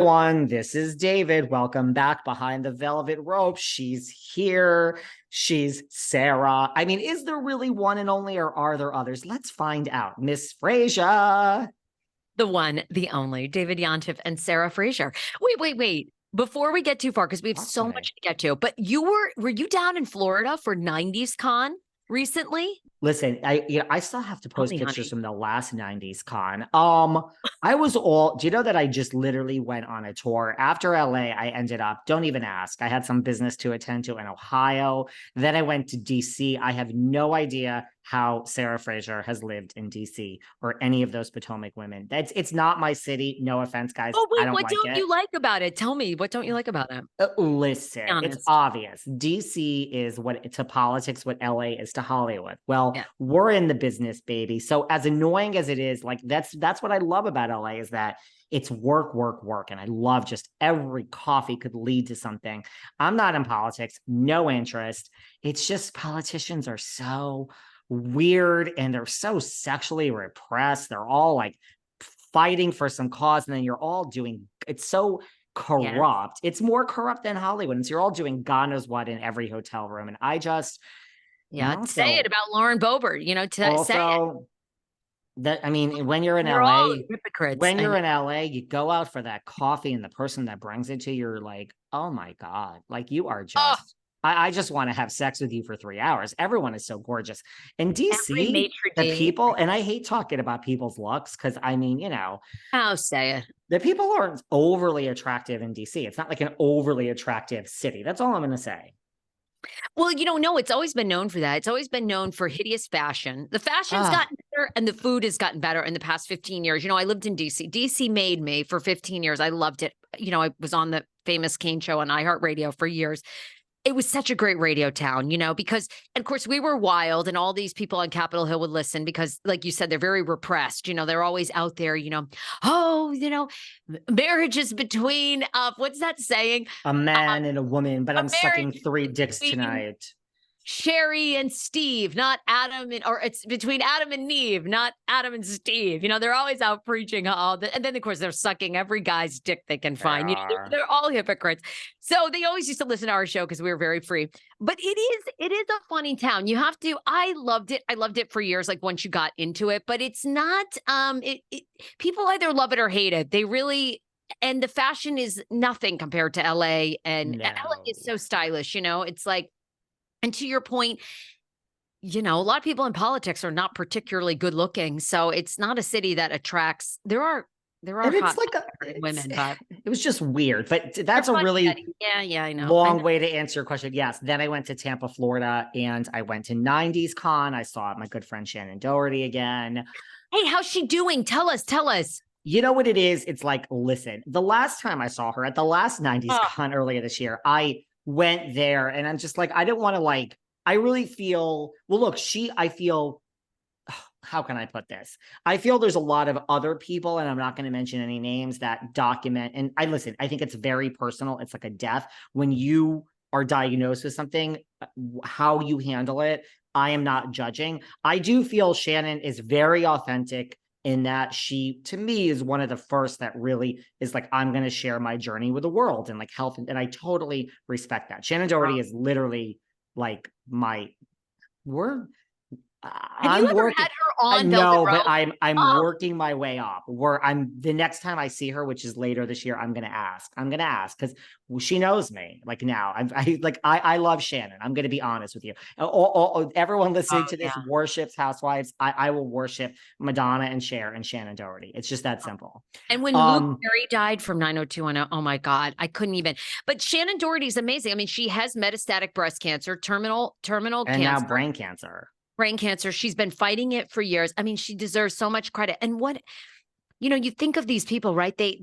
This is David. Welcome back behind the velvet rope. She's here. She's Sarah. I mean, is there really one and only, or are there others? Let's find out. Miss Frasier. The one, the only, David Yontef and Sarah Fraser. Wait. Before we get too far, because we have so much to get to, but were you down in Florida for 90s Con recently? Listen, I still have to post pictures Honey. from the last 90s con. Do you know that I just literally went on a tour after LA? I ended up, don't even ask. I had some business to attend to in Ohio. Then I went to DC. I have no idea how Sarah Fraser has lived in DC or any of those Potomac women. It's not my city. No offense, guys. Oh, I wait, don't what like don't it. you like about it? Tell me, what don't you like about it? Listen, Be it's honest. obvious. DC is what to politics what LA is to Hollywood. Well, Yeah. we're in the business, baby. So as annoying as it is, like that's what I love about LA is that it's work, work, work. And I love just every coffee could lead to something. I'm not in politics, no interest. It's just politicians are so weird and they're so sexually repressed. They're all like fighting for some cause, and then you're all doing it's so corrupt. It's more corrupt than Hollywood. And so you're all doing God knows what in every hotel room. And I just, Yeah, say it about Lauren Boebert, say it. also that, I mean, when you're in They're all LA, hypocrites. when you're in LA, you go out for that coffee and the person that brings it to you, you're like, oh my God, like you are Oh, just, I just want to have sex with you for 3 hours. Everyone is so gorgeous. In every DC, maitre the d'. people, and I hate talking about people's looks because I mean, Oh, say it. the people aren't overly attractive in DC. It's not like an overly attractive city. That's all I'm going to say. Well, no, it's always been known for that. It's always been known for hideous fashion. The fashion's Ah, gotten better and the food has gotten better in the past 15 years. I lived in DC. DC made me for 15 years. I loved it. I was on the famous Kane show on iHeartRadio for years. It was such a great radio town, because, and of course, we were wild and all these people on Capitol Hill would listen because, like you said, they're very repressed. They're always out there, marriage is between, what's that saying? a man and a woman, but A I'm marriage sucking three dicks between tonight. Sherry and Steve, not Adam or it's between Adam and Neve, not Adam and Steve. They're always out preaching and then of course they're sucking every guy's dick they can find. They're all hypocrites. So they always used to listen to our show because we were very free. But it is a funny town. I loved it. I loved it for years, like once you got into it, but it's not people either love it or hate it. They really and the fashion is nothing compared to LA, and LA is so stylish, it's like. And to your point, a lot of people in politics are not particularly good looking. So it's not a city that attracts. There are And hot it's like women, but it was just weird. But that's a really yeah, I know. long way to answer your question. Yes. Then I went to Tampa, Florida, and I went to 90s Con. I saw my good friend Shannen Doherty again. Hey, how's she doing? Tell us. You know what it is? It's like, listen, the last time I saw her at the last 90s Con earlier this year, I went there and I'm just like, I didn't want to I really feel, well, look, I feel, how can I put this? I feel there's a lot of other people, and I'm not going to mention any names, that document. And I think it's very personal. It's like a death. When you are diagnosed with something, how you handle it, I am not judging. I do feel Shannen is very authentic in that she, to me, is one of the first that really is like, I'm going to share my journey with the world and like health. And I totally respect that. Shannen Doherty is literally like Have you ever had her on? I know, but I'm working my way up. The next time I see her, which is later this year, I'm gonna ask because she knows me. Like now, I love Shannen. I'm gonna be honest with you. Everyone listening to this worships Housewives. I will worship Madonna and Cher and Shannen Doherty. It's just that simple. And when Luke Perry died from 90210, oh my God, I couldn't even. But Shannen Doherty is amazing. I mean, she has metastatic breast cancer, terminal and cancer, now brain cancer. Brain cancer. She's been fighting it for years. I mean, she deserves so much credit. And you think of these people, right? I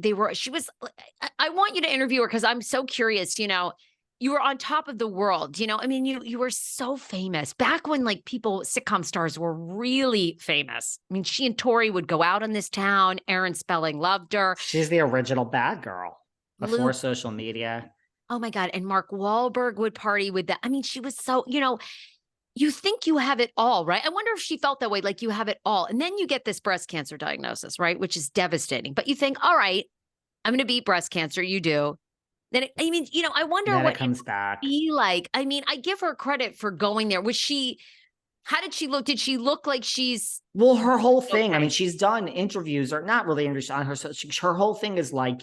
want you to interview her because I'm so curious, you were on top of the world, I mean, you were so famous back when sitcom stars were really famous. I mean, she and Tori would go out in this town. Aaron Spelling loved her. She's the original bad girl before social media. Oh my God. And Mark Wahlberg would party with that. I mean, she was so, you think you have it all, right? I wonder if she felt that way, like you have it all. And then you get this breast cancer diagnosis, right? Which is devastating. But you think, all right, I'm going to beat breast cancer. You do. Then, I mean, I wonder Then what it comes back. be like. I mean, I give her credit for going there. How did she look? Did she look like she's. Well, her whole thing, okay. I mean, she's done interviews, or not really interviews on her. So her whole thing is like,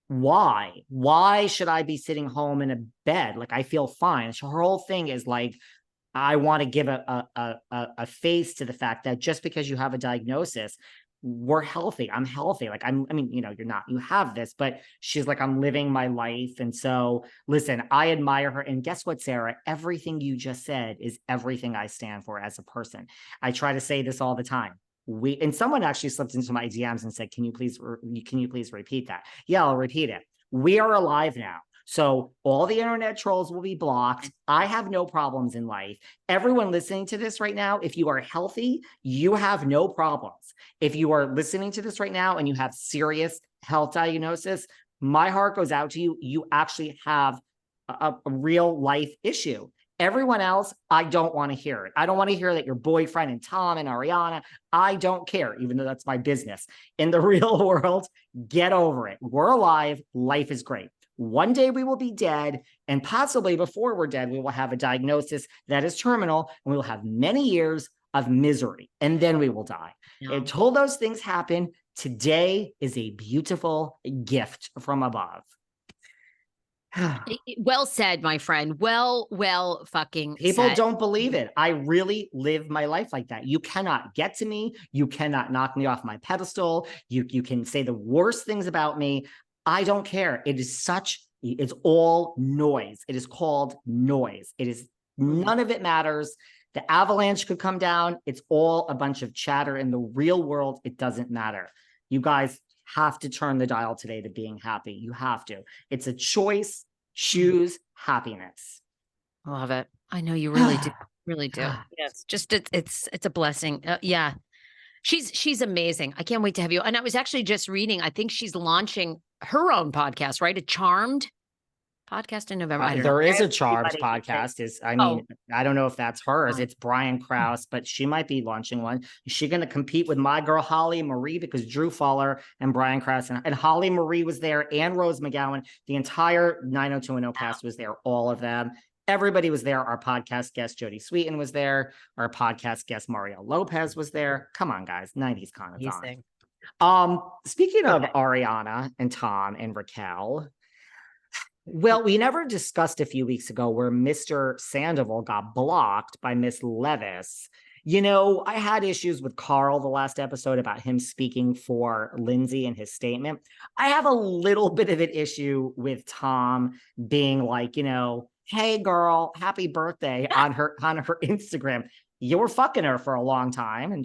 why should I be sitting home in a bed? Like, I feel fine. So her whole thing is like, I want to give a face to the fact that just because you have a diagnosis, we're healthy. I'm healthy. Like, I mean, you're not, you have this, but she's like, I'm living my life. And so listen, I admire her. And guess what, Sarah? Everything you just said is everything I stand for as a person. I try to say this all the time. And someone actually slipped into my DMs and said, can you please repeat that? Yeah, I'll repeat it. We are alive now. So all the internet trolls will be blocked. I have no problems in life. Everyone listening to this right now, if you are healthy, you have no problems. If you are listening to this right now and you have serious health diagnosis, my heart goes out to you. You actually have a real life issue. Everyone else, I don't want to hear it. I don't want to hear that your boyfriend and Tom and Ariana, I don't care, even though that's my business. In the real world, get over it. We're alive. Life is great. One day we will be dead, and possibly before we're dead, we will have a diagnosis that is terminal, and we will have many years of misery, and then we will die. Yeah. Until those things happen, today is a beautiful gift from above. Well said, my friend. Well fucking People said. don't believe it. I really live my life like that. You cannot get to me. You cannot knock me off my pedestal. You can say the worst things about me. I don't care. It's all noise. It is called noise. None of it matters. The avalanche could come down. It's all a bunch of chatter. In the real world, it doesn't matter. You guys have to turn the dial today to being happy. You have to. It's a choice. Choose happiness. I love it. I know you really do. Really do. Yes. Just it's a blessing. Yeah. She's amazing. I can't wait to have you. And I was actually just reading, I think she's launching her own podcast, right? A Charmed podcast in November. There is a Charmed podcast. I don't know if that's hers. It's Brian Krause, but she might be launching one. Is she going to compete with my girl Holly Marie? Because Drew Fuller and Brian Krause and Holly Marie was there, and Rose McGowan. The entire 90210 cast was there. All of them. Everybody was there. Our podcast guest Jodie Sweetin was there. Our podcast guest Mario Lopez was there. Come on, guys. 90s kind of on. Speaking of Ariana and Tom and Raquel, well, we never discussed a few weeks ago where Mr. Sandoval got blocked by Miss Levis. I had issues with Carl the last episode about him speaking for Lindsay in his statement. I have a little bit of an issue with Tom being like, hey girl, happy birthday on her Instagram. You were fucking her for a long time, and she